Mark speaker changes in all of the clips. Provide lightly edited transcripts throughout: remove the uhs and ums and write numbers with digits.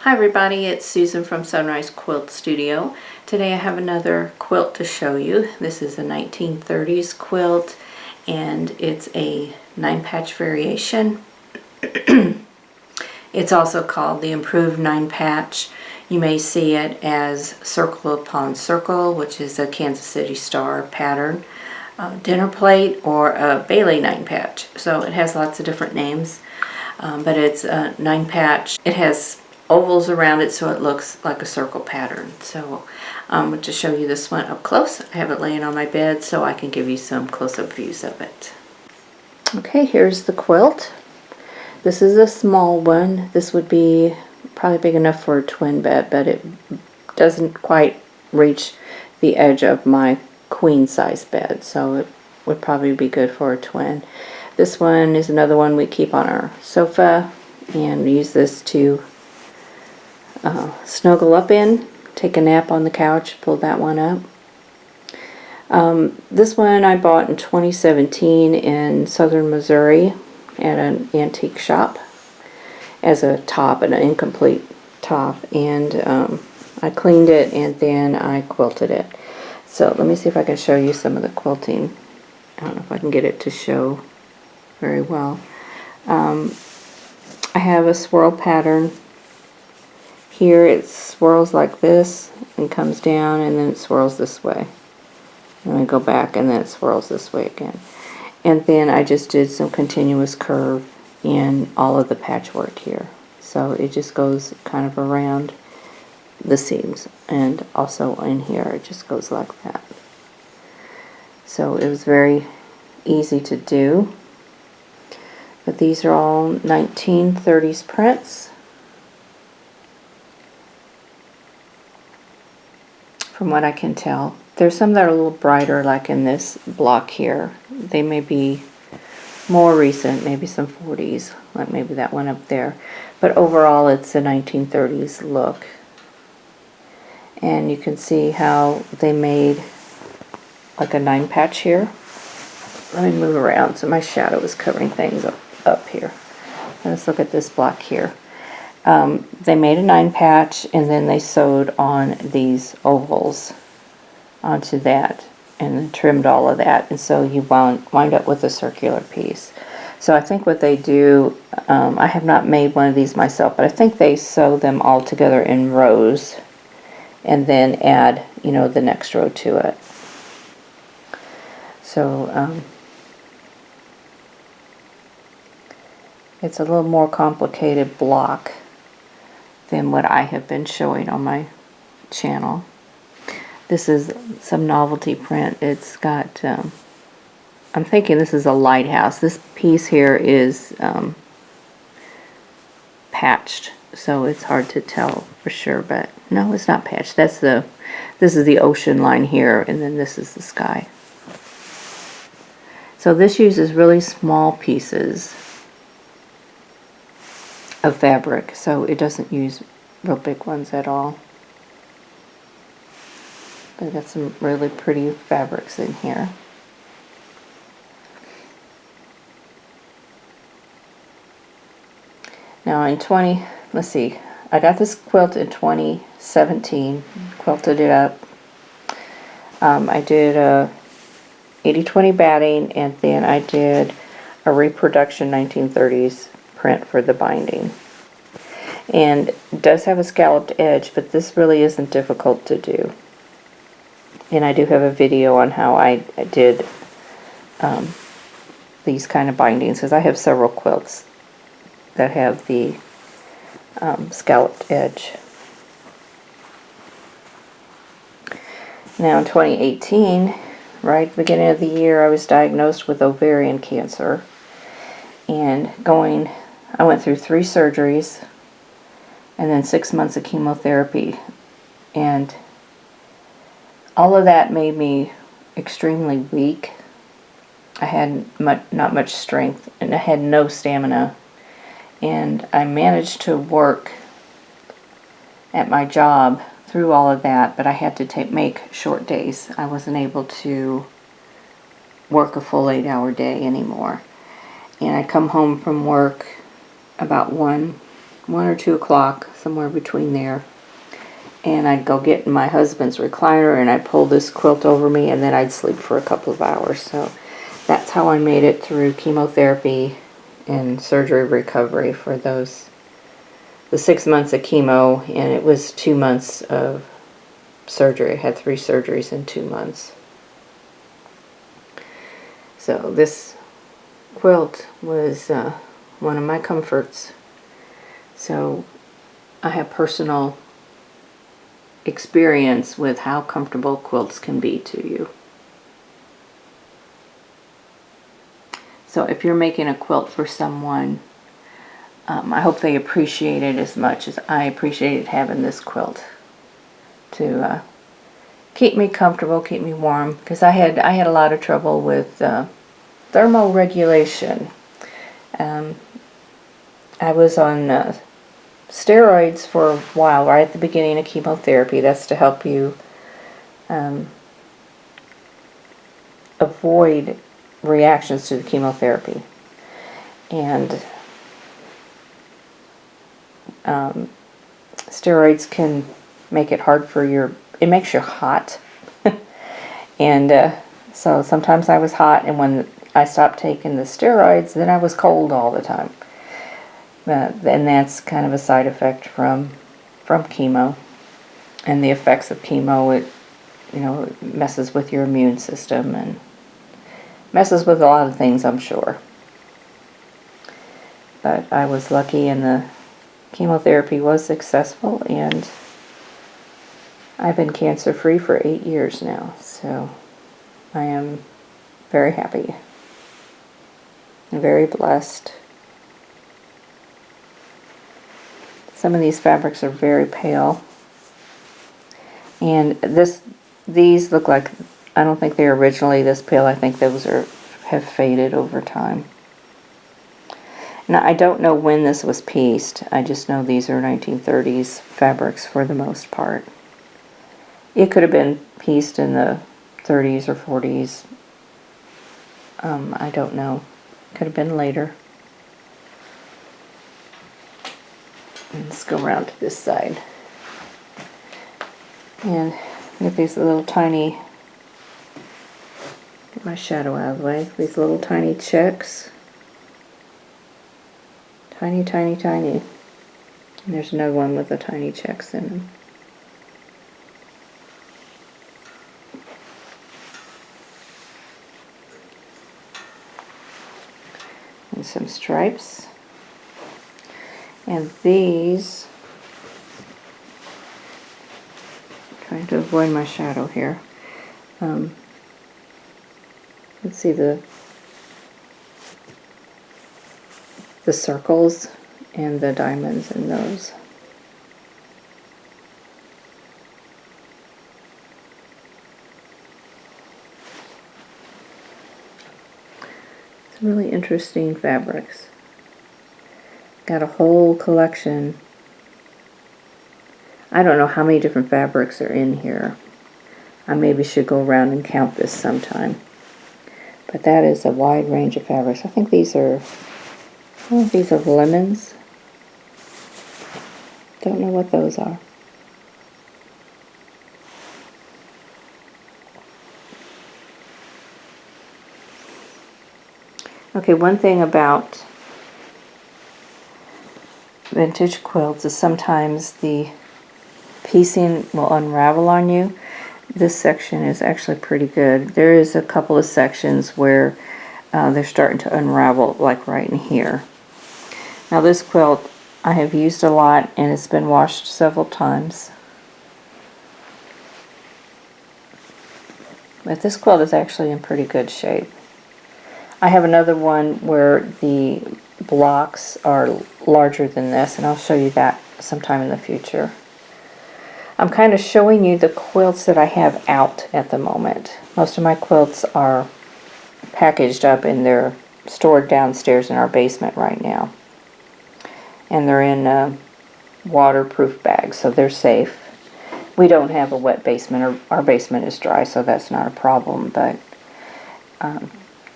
Speaker 1: Hi everybody, it's Susan from Sunrise Quilt Studio. Today I have another quilt to show you. This is a 1930s quilt and it's a 9-patch variation. It's also called the Improved 9-Patch. You may see it as Circle Upon Circle, which is a Kansas City Star pattern, dinner plate, or a Bailey 9-Patch. So it has lots of different names, but it's a 9-patch. It has ovals around it so it looks like a circle pattern. So to show you this one up close, I have it laying on my bed so I can give you some close-up views of it. Okay, here's the quilt. This is a small one. This would be probably big enough for a twin bed, but it doesn't quite reach the edge of my queen size bed, so it would probably be good for a twin. This one is another one we keep on our sofa and use this to snuggle up in, take a nap on the couch, pull that one up. This one I bought in 2017 in southern Missouri at an antique shop as a top, an incomplete top, and I cleaned it and then I quilted it. So let me see if I can show you some of the quilting. I don't know if I can get it to show very well. I have a swirl pattern. Here it swirls like this and comes down, and then it swirls this way. And then I go back and then it swirls this way again. And then I just did some continuous curve in all of the patchwork here. So it just goes kind of around the seams, and also in here it just goes like that. So it was very easy to do. But these are all 1930s prints. From what I can tell. There's some that are a little brighter, like in this block here. They may be more recent, maybe some 40s, like maybe that one up there. But overall it's a 1930s look. And you can see how they made like a 9-patch here. Let me move around so my shadow is covering things up here. Let's look at this block here. They made a 9-patch and then they sewed on these ovals onto that and then trimmed all of that, and so you wind up with a circular piece. So I think what they do, I have not made one of these myself, but I think they sew them all together in rows and then add, you know, the next row to it. So it's a little more complicated block than what I have been showing on my channel. This is some novelty print. It's got, I'm thinking this is a lighthouse. This piece here is patched, so it's hard to tell for sure, but no, it's not patched. This is the ocean line here, and then this is the sky. So this uses really small pieces of fabric, so it doesn't use real big ones at all. But got some really pretty fabrics in here. Now in let's see, I got this quilt in 2017, quilted it up. I did a 80-20 batting, and then I did a reproduction 1930s print for the binding. And it does have a scalloped edge, but this really isn't difficult to do. And I do have a video on how I did these kind of bindings, because I have several quilts that have the scalloped edge. Now in 2018, right at the beginning of the year, I was diagnosed with ovarian cancer. And I went through 3 surgeries and then 6 months of chemotherapy. And all of that made me extremely weak. I had not much strength, and I had no stamina. And I managed to work at my job through all of that, but I had to make short days. I wasn't able to work a full 8-hour day anymore. And I come home from work about 1 1 or 2 o'clock, somewhere between there. And I'd go get in my husband's recliner and I'd pull this quilt over me, and then I'd sleep for a couple of hours. So that's how I made it through chemotherapy and surgery recovery for the 6 months of chemo, and it was 2 months of surgery. I had 3 surgeries in 2 months. So this quilt was one of my comforts. So I have personal experience with how comfortable quilts can be to you. So if you're making a quilt for someone, I hope they appreciate it as much as I appreciated having this quilt to keep me comfortable, keep me warm, because I had a lot of trouble with thermoregulation. I was on steroids for a while, right at the beginning of chemotherapy. That's to help you avoid reactions to the chemotherapy. And steroids can make it hard for it makes you hot. And so sometimes I was hot, and when I stopped taking the steroids, then I was cold all the time. And that's kind of a side effect from chemo. And the effects of chemo, it messes with your immune system and messes with a lot of things, I'm sure. But I was lucky, and the chemotherapy was successful, and I've been cancer-free for 8 years now. So I am very happy and very blessed. Some of these fabrics are very pale, and these look like, I don't think they're originally this pale. I think those have faded over time. Now, I don't know when this was pieced. I just know these are 1930s fabrics for the most part. It could have been pieced in the 30s or 40s. I don't know. Could have been later. Let's go around to this side. And get these little tiny, get my shadow out of the way, these little tiny checks. Tiny, tiny, tiny. And there's another one with the tiny checks in them. And some stripes. And these, trying to avoid my shadow here. Let's see the circles and the diamonds in those. It's really interesting fabrics. Got a whole collection. I don't know how many different fabrics are in here. I maybe should go around and count this sometime. But that is a wide range of fabrics. I think these are lemons. Don't know what those are. Okay, one thing about vintage quilts is sometimes the piecing will unravel on you. This section is actually pretty good. There is a couple of sections where they're starting to unravel, like right in here. Now this quilt I have used a lot, and it's been washed several times. But this quilt is actually in pretty good shape. I have another one where the blocks are larger than this, and I'll show you that sometime in the future. I'm kind of showing you the quilts that I have out at the moment. Most of my quilts are packaged up, and they're stored downstairs in our basement right now. And they're in waterproof bags, so they're safe. We don't have a wet basement. Our basement is dry, so that's not a problem, but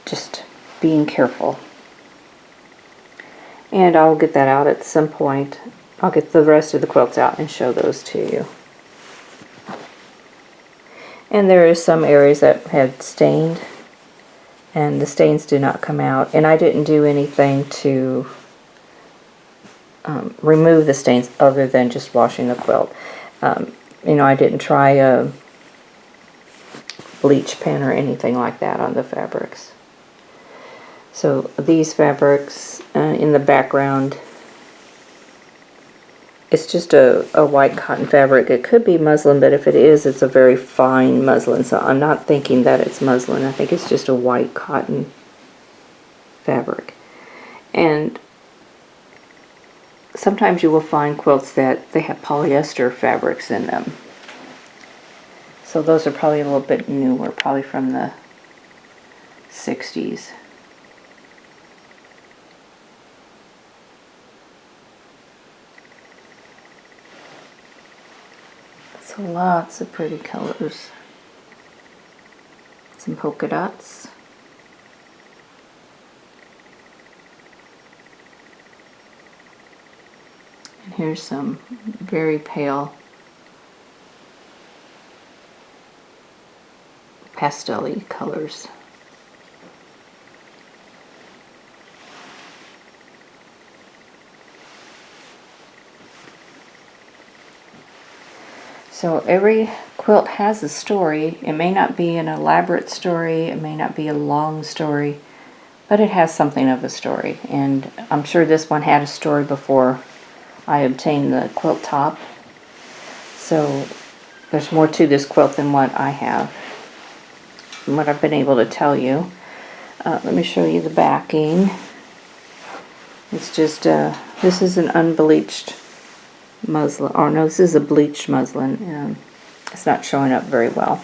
Speaker 1: just being careful. And I'll get that out at some point. I'll get the rest of the quilts out and show those to you. And there is some areas that had stained, and the stains do not come out. And I didn't do anything to remove the stains other than just washing the quilt. You know, I didn't try a bleach pen or anything like that on the fabrics. So these fabrics in the background, it's just a white cotton fabric. It could be muslin, but if it is, it's a very fine muslin. So I'm not thinking that it's muslin. I think it's just a white cotton fabric. And sometimes you will find quilts that they have polyester fabrics in them. So those are probably a little bit newer, probably from the 60s. So lots of pretty colors. Some polka dots. And here's some very pale pastel-y colors. So every quilt has a story. It may not be an elaborate story, it may not be a long story, but it has something of a story. And I'm sure this one had a story before I obtained the quilt top. So there's more to this quilt than what I have, and what I've been able to tell you. Let me show you the backing. It's just, this is an unbleached muslin, or no, this is a bleached muslin. It's not showing up very well.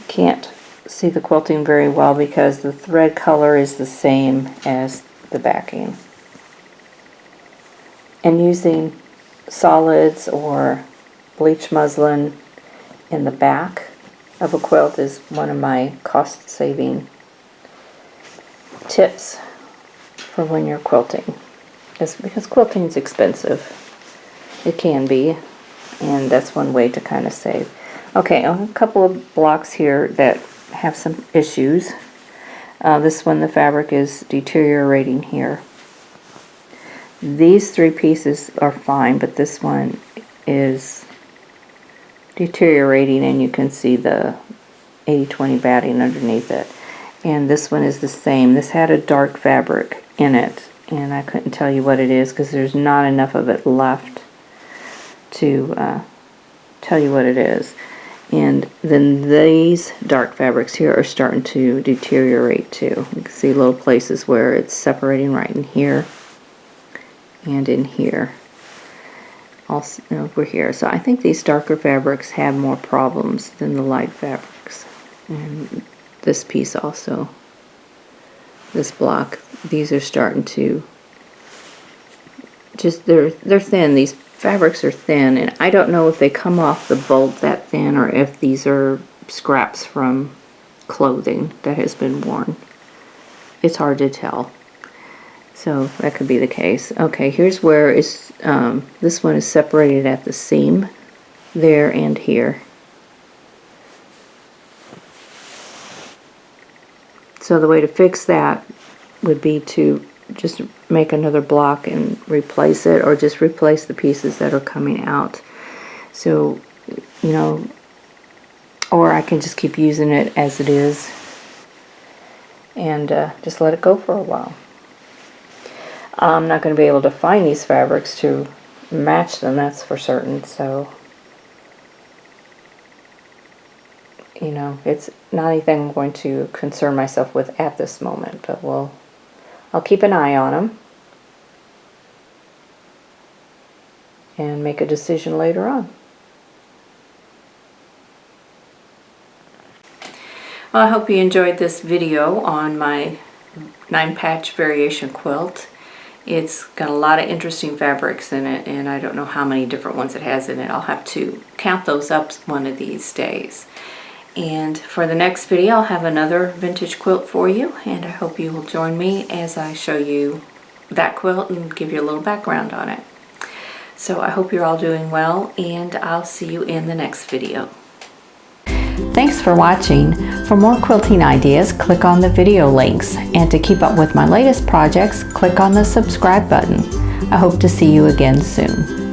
Speaker 1: Can't see the quilting very well because the thread color is the same as the backing. And using solids or bleached muslin in the back of a quilt is one of my cost-saving tips for when you're quilting. It's because quilting is expensive. It can be, and that's one way to kind of save. Okay, a couple of blocks here that have some issues. This one, the fabric is deteriorating here. These three pieces are fine, but this one is deteriorating, and you can see the 80-20 batting underneath it. And this one is the same. This had a dark fabric in it, and I couldn't tell you what it is because there's not enough of it left to tell you what it is. And then these dark fabrics here are starting to deteriorate too. You can see little places where it's separating right in here and in here, also over here. So I think these darker fabrics have more problems than the light fabrics. And this piece also, this block, these are starting to just, they're thin. These fabrics are thin, and I don't know if they come off the bolt that thin or if these are scraps from clothing that has been worn. It's hard to tell. So that could be the case. Okay, here's where it's, this one is separated at the seam, there and here. So the way to fix that would be to just make another block and replace it, or just replace the pieces that are coming out. So, you know, or I can just keep using it as it is and just let it go for a while. I'm not going to be able to find these fabrics to match them, that's for certain. So, you know, it's not anything I'm going to concern myself with at this moment, but I'll keep an eye on them and make a decision later on. Well, I hope you enjoyed this video on my 9-patch variation quilt. It's got a lot of interesting fabrics in it, and I don't know how many different ones it has in it. I'll have to count those up one of these days. And for the next video, I'll have another vintage quilt for you, and I hope you will join me as I show you that quilt and give you a little background on it. So I hope you're all doing well, and I'll see you in the next video. Thanks for watching. For more quilting ideas, click on the video links, and to keep up with my latest projects, click on the subscribe button. I hope to see you again soon.